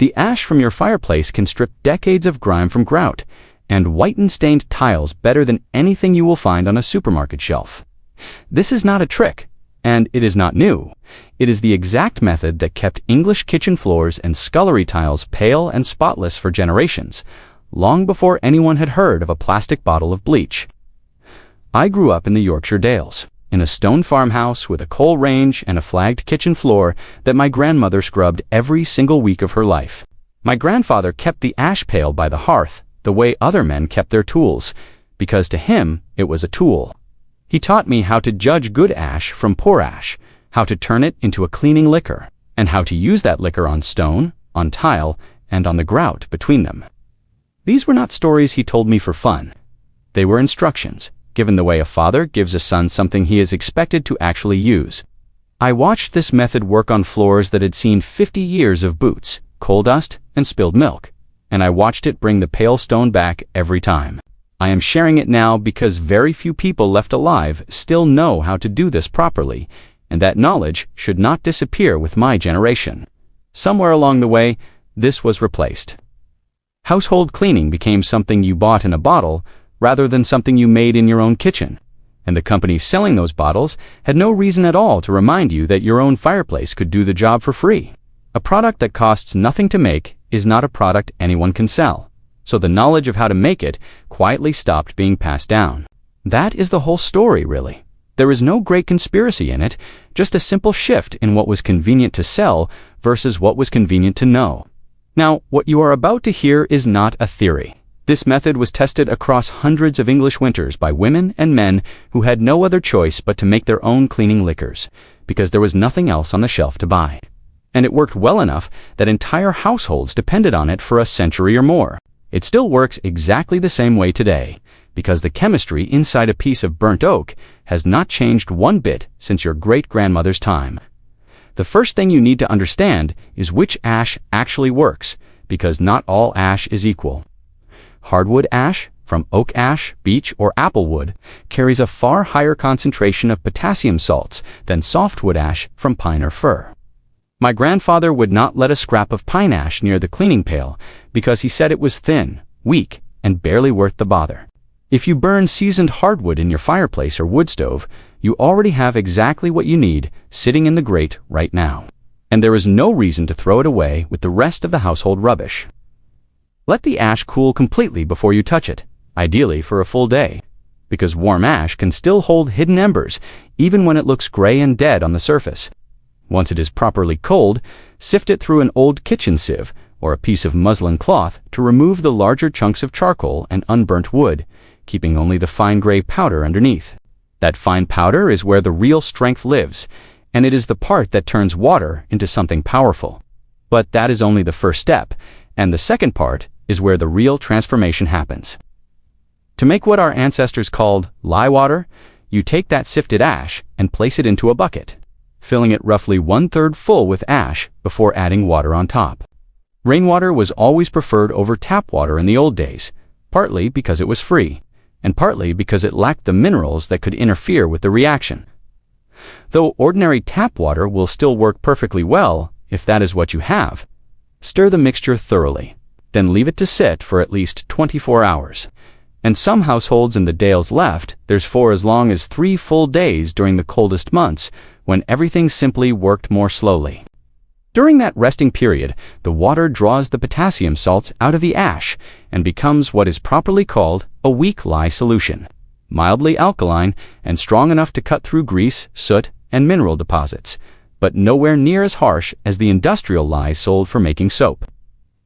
The ash from your fireplace can strip decades of grime from grout and whiten stained tiles better than anything you will find on a supermarket shelf. This is not a trick, and it is not new. It is the exact method that kept English kitchen floors and scullery tiles pale and spotless for generations, long before anyone had heard of a plastic bottle of bleach. I grew up in the Yorkshire Dales, in a stone farmhouse with a coal range and a flagged kitchen floor that my grandmother scrubbed every single week of her life. My grandfather kept the ash pail by the hearth the way other men kept their tools, because to him it was a tool. He taught me how to judge good ash from poor ash, how to turn it into a cleaning liquor, and how to use that liquor on stone, on tile, and on the grout between them. These were not stories he told me for fun. They were instructions, given the way a father gives a son something he is expected to actually use. I watched this method work on floors that had seen 50 years of boots, coal dust, and spilled milk, and I watched it bring the pale stone back every time. I am sharing it now because very few people left alive still know how to do this properly, and that knowledge should not disappear with my generation. Somewhere along the way, this was replaced. Household cleaning became something you bought in a bottle rather than something you made in your own kitchen, and the companies selling those bottles had no reason at all to remind you that your own fireplace could do the job for free. A product that costs nothing to make is not a product anyone can sell, so the knowledge of how to make it quietly stopped being passed down. That is the whole story, really. There is no great conspiracy in it, just a simple shift in what was convenient to sell versus what was convenient to know. Now, what you are about to hear is not a theory. This method was tested across hundreds of English winters by women and men who had no other choice but to make their own cleaning liquors, because there was nothing else on the shelf to buy. And it worked well enough that entire households depended on it for a century or more. It still works exactly the same way today, because the chemistry inside a piece of burnt oak has not changed one bit since your great-grandmother's time. The first thing you need to understand is which ash actually works, because not all ash is equal. Hardwood ash, from oak ash, beech, or applewood, carries a far higher concentration of potassium salts than softwood ash from pine or fir. My grandfather would not let a scrap of pine ash near the cleaning pail because he said it was thin, weak, and barely worth the bother. If you burn seasoned hardwood in your fireplace or wood stove, you already have exactly what you need sitting in the grate right now. And there is no reason to throw it away with the rest of the household rubbish. Let the ash cool completely before you touch it, ideally for a full day, because warm ash can still hold hidden embers even when it looks gray and dead on the surface. Once it is properly cold, sift it through an old kitchen sieve or a piece of muslin cloth to remove the larger chunks of charcoal and unburnt wood, keeping only the fine gray powder underneath. That fine powder is where the real strength lives, and it is the part that turns water into something powerful. But that is only the first step, and the second part is where the real transformation happens. To make what our ancestors called lye water, you take that sifted ash and place it into a bucket, filling it roughly 1/3 full with ash before adding water on top. Rainwater was always preferred over tap water in the old days, partly because it was free, and partly because it lacked the minerals that could interfere with the reaction. Though ordinary tap water will still work perfectly well if that is what you have, stir the mixture thoroughly, then leave it to sit for at least 24 hours. And some households in the Dales left theirs for as long as 3 full days during the coldest months, when everything simply worked more slowly. During that resting period, the water draws the potassium salts out of the ash and becomes what is properly called a weak lye solution, mildly alkaline and strong enough to cut through grease, soot, and mineral deposits, but nowhere near as harsh as the industrial lye sold for making soap.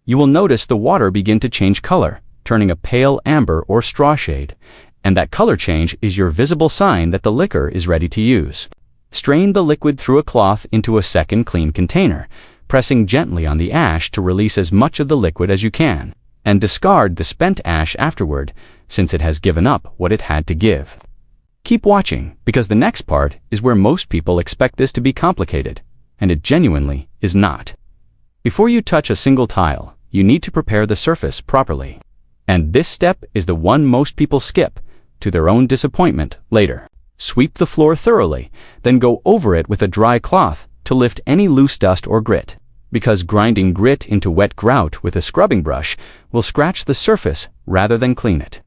You will notice the water begin to change color, turning a pale amber or straw shade, and that color change is your visible sign that the liquor is ready to use. Strain the liquid through a cloth into a second clean container, pressing gently on the ash to release as much of the liquid as you can, and discard the spent ash afterward, since it has given up what it had to give. Keep watching, because the next part is where most people expect this to be complicated, and it genuinely is not. Before you touch a single tile, you need to prepare the surface properly. And this step is the one most people skip, to their own disappointment later. Sweep the floor thoroughly, then go over it with a dry cloth to lift any loose dust or grit. because grinding grit into wet grout with a scrubbing brush will scratch the surface rather than clean it.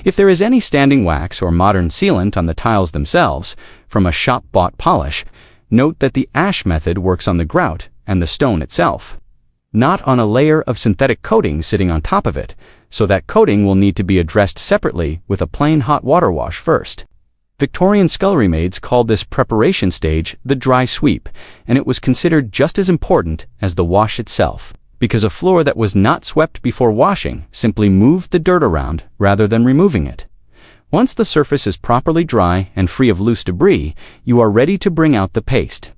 If there is any standing wax or modern sealant on the tiles themselves from a shop-bought polish, note that the ash method works on the grout and the stone itself, not on a layer of synthetic coating sitting on top of it, so that coating will need to be addressed separately with a plain hot water wash first. Victorian scullery maids called this preparation stage the dry sweep, and it was considered just as important as the wash itself, because a floor that was not swept before washing simply moved the dirt around rather than removing it. Once the surface is properly dry and free of loose debris, you are ready to bring out the paste.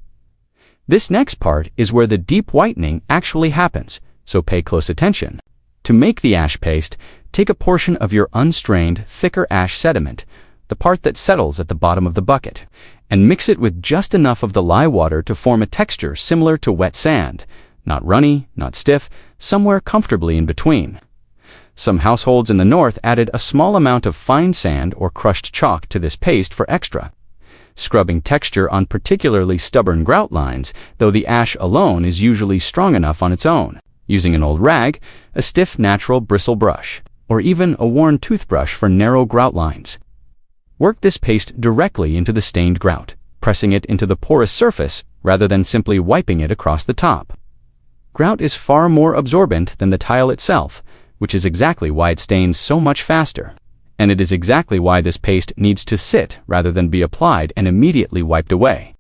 This next part is where the deep whitening actually happens, so pay close attention. To make the ash paste, take a portion of your unstrained, thicker ash sediment, the part that settles at the bottom of the bucket, and mix it with just enough of the lye water to form a texture similar to wet sand, not runny, not stiff, somewhere comfortably in between. Some households in the north added a small amount of fine sand or crushed chalk to this paste for extra scrubbing texture on particularly stubborn grout lines, though the ash alone is usually strong enough on its own. Using an old rag, a stiff natural bristle brush, or even a worn toothbrush for narrow grout lines. Work this paste directly into the stained grout, pressing it into the porous surface rather than simply wiping it across the top. Grout is far more absorbent than the tile itself, which is exactly why it stains so much faster. And it is exactly why this paste needs to sit rather than be applied and immediately wiped away.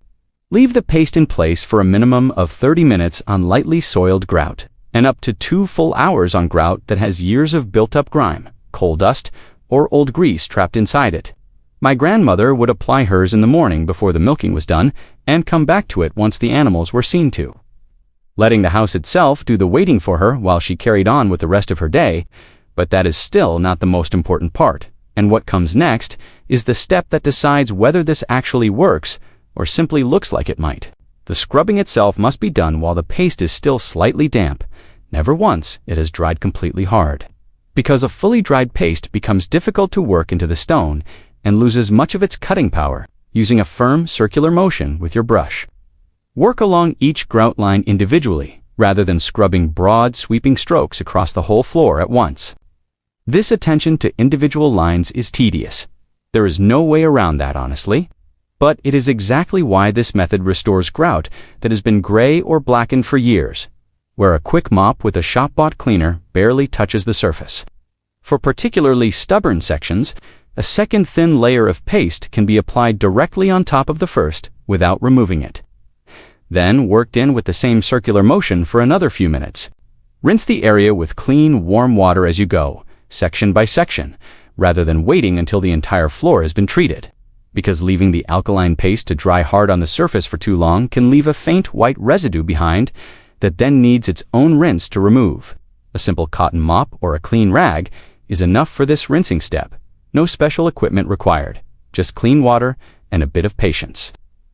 Leave the paste in place for a minimum of 30 minutes on lightly soiled grout, and up to 2 full hours on grout that has years of built-up grime, coal dust, or old grease trapped inside it. My grandmother would apply hers in the morning before the milking was done and come back to it once the animals were seen to, letting the house itself do the waiting for her while she carried on with the rest of her day. But that is still not the most important part, and what comes next is the step that decides whether this actually works or simply looks like it might. The scrubbing itself must be done while the paste is still slightly damp, never once it has dried completely hard, because a fully dried paste becomes difficult to work into the stone and loses much of its cutting power, using a firm circular motion with your brush. Work along each grout line individually, rather than scrubbing broad, sweeping strokes across the whole floor at once. This attention to individual lines is tedious. There is no way around that, honestly. But it is exactly why this method restores grout that has been gray or blackened for years, where a quick mop with a shop-bought cleaner barely touches the surface. For particularly stubborn sections, a second thin layer of paste can be applied directly on top of the first without removing it. Then worked in with the same circular motion for another few minutes. Rinse the area with clean, warm water as you go, section by section, rather than waiting until the entire floor has been treated, because leaving the alkaline paste to dry hard on the surface for too long can leave a faint white residue behind that then needs its own rinse to remove. A simple cotton mop or a clean rag is enough for this rinsing step. No special equipment required, just clean water and a bit of patience.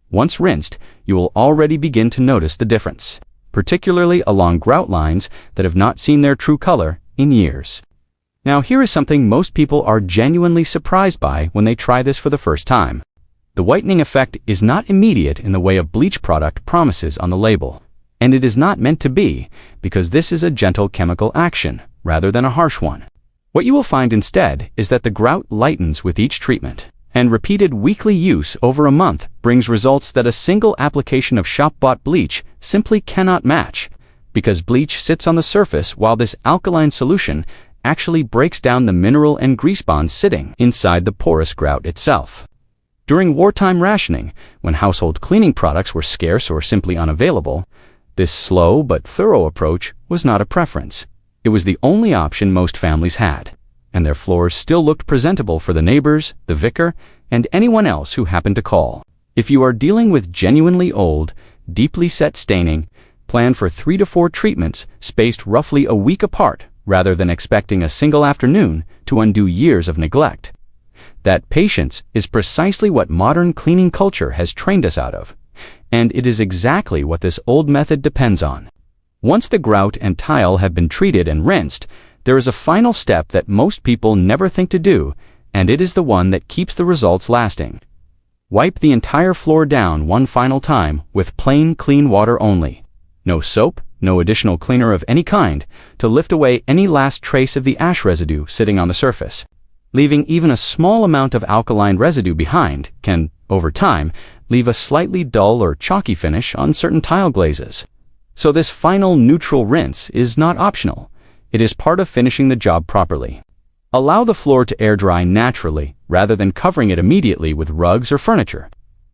Once rinsed, you will already begin to notice the difference, particularly along grout lines that have not seen their true color in years. Now here is something most people are genuinely surprised by when they try this for the first time. The whitening effect is not immediate in the way a bleach product promises on the label, and it is not meant to be, because this is a gentle chemical action rather than a harsh one. What you will find instead is that the grout lightens with each treatment, and repeated weekly use over a month brings results that a single application of shop-bought bleach simply cannot match, because bleach sits on the surface while this alkaline solution actually breaks down the mineral and grease bonds sitting inside the porous grout itself. During wartime rationing, when household cleaning products were scarce or simply unavailable, this slow but thorough approach was not a preference. It was the only option most families had, and their floors still looked presentable for the neighbors, the vicar, and anyone else who happened to call. If you are dealing with genuinely old, deeply set staining, plan for 3 to 4 treatments spaced roughly a week apart, rather than expecting a single afternoon to undo years of neglect. That patience is precisely what modern cleaning culture has trained us out of, and it is exactly what this old method depends on. Once the grout and tile have been treated and rinsed, there is a final step that most people never think to do, and it is the one that keeps the results lasting. Wipe the entire floor down one final time with plain, clean water only. No soap, no additional cleaner of any kind to lift away any last trace of the ash residue sitting on the surface. Leaving even a small amount of alkaline residue behind can, over time, leave a slightly dull or chalky finish on certain tile glazes. So this final neutral rinse is not optional. It is part of finishing the job properly. Allow the floor to air dry naturally rather than covering it immediately with rugs or furniture,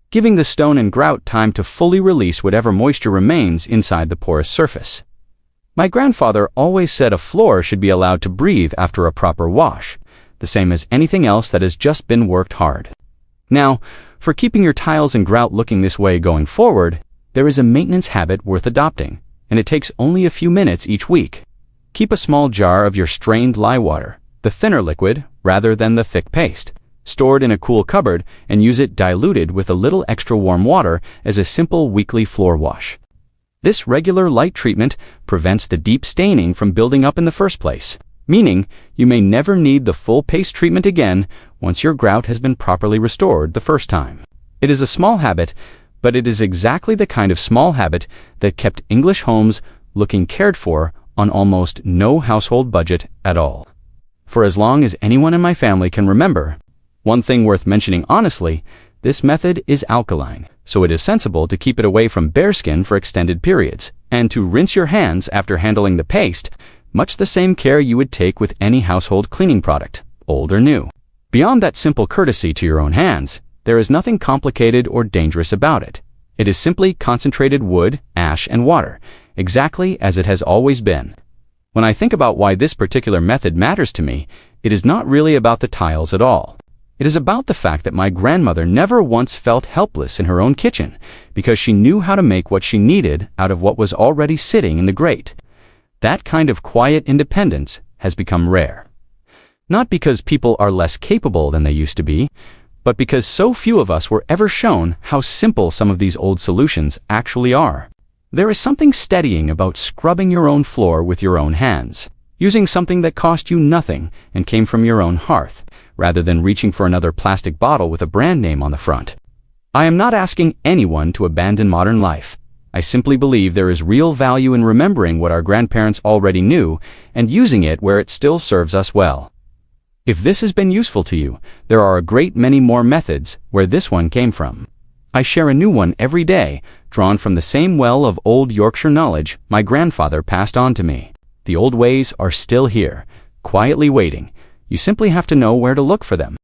giving the stone and grout time to fully release whatever moisture remains inside the porous surface. My grandfather always said a floor should be allowed to breathe after a proper wash, the same as anything else that has just been worked hard. Now, for keeping your tiles and grout looking this way going forward, there is a maintenance habit worth adopting, and it takes only a few minutes each week. Keep a small jar of your strained lye water, the thinner liquid rather than the thick paste, stored in a cool cupboard, and use it diluted with a little extra warm water as a simple weekly floor wash. This regular light treatment prevents the deep staining from building up in the first place, meaning you may never need the full paste treatment again once your grout has been properly restored the first time. It is a small habit, but it is exactly the kind of small habit that kept English homes looking cared for on almost no household budget at all. For as long as anyone in my family can remember, one thing worth mentioning honestly, this method is alkaline, so it is sensible to keep it away from bare skin for extended periods, and to rinse your hands after handling the paste, much the same care you would take with any household cleaning product, old or new. Beyond that simple courtesy to your own hands, there is nothing complicated or dangerous about it. It is simply concentrated wood, ash, and water, exactly as it has always been. When I think about why this particular method matters to me, it is not really about the tiles at all. It is about the fact that my grandmother never once felt helpless in her own kitchen because she knew how to make what she needed out of what was already sitting in the grate. That kind of quiet independence has become rare. Not because people are less capable than they used to be, but because so few of us were ever shown how simple some of these old solutions actually are. There is something steadying about scrubbing your own floor with your own hands, using something that cost you nothing and came from your own hearth, rather than reaching for another plastic bottle with a brand name on the front. I am not asking anyone to abandon modern life. I simply believe there is real value in remembering what our grandparents already knew and using it where it still serves us well. If this has been useful to you, there are a great many more methods where this one came from. I share a new one every day, drawn from the same well of old Yorkshire knowledge my grandfather passed on to me. The old ways are still here, quietly waiting. You simply have to know where to look for them.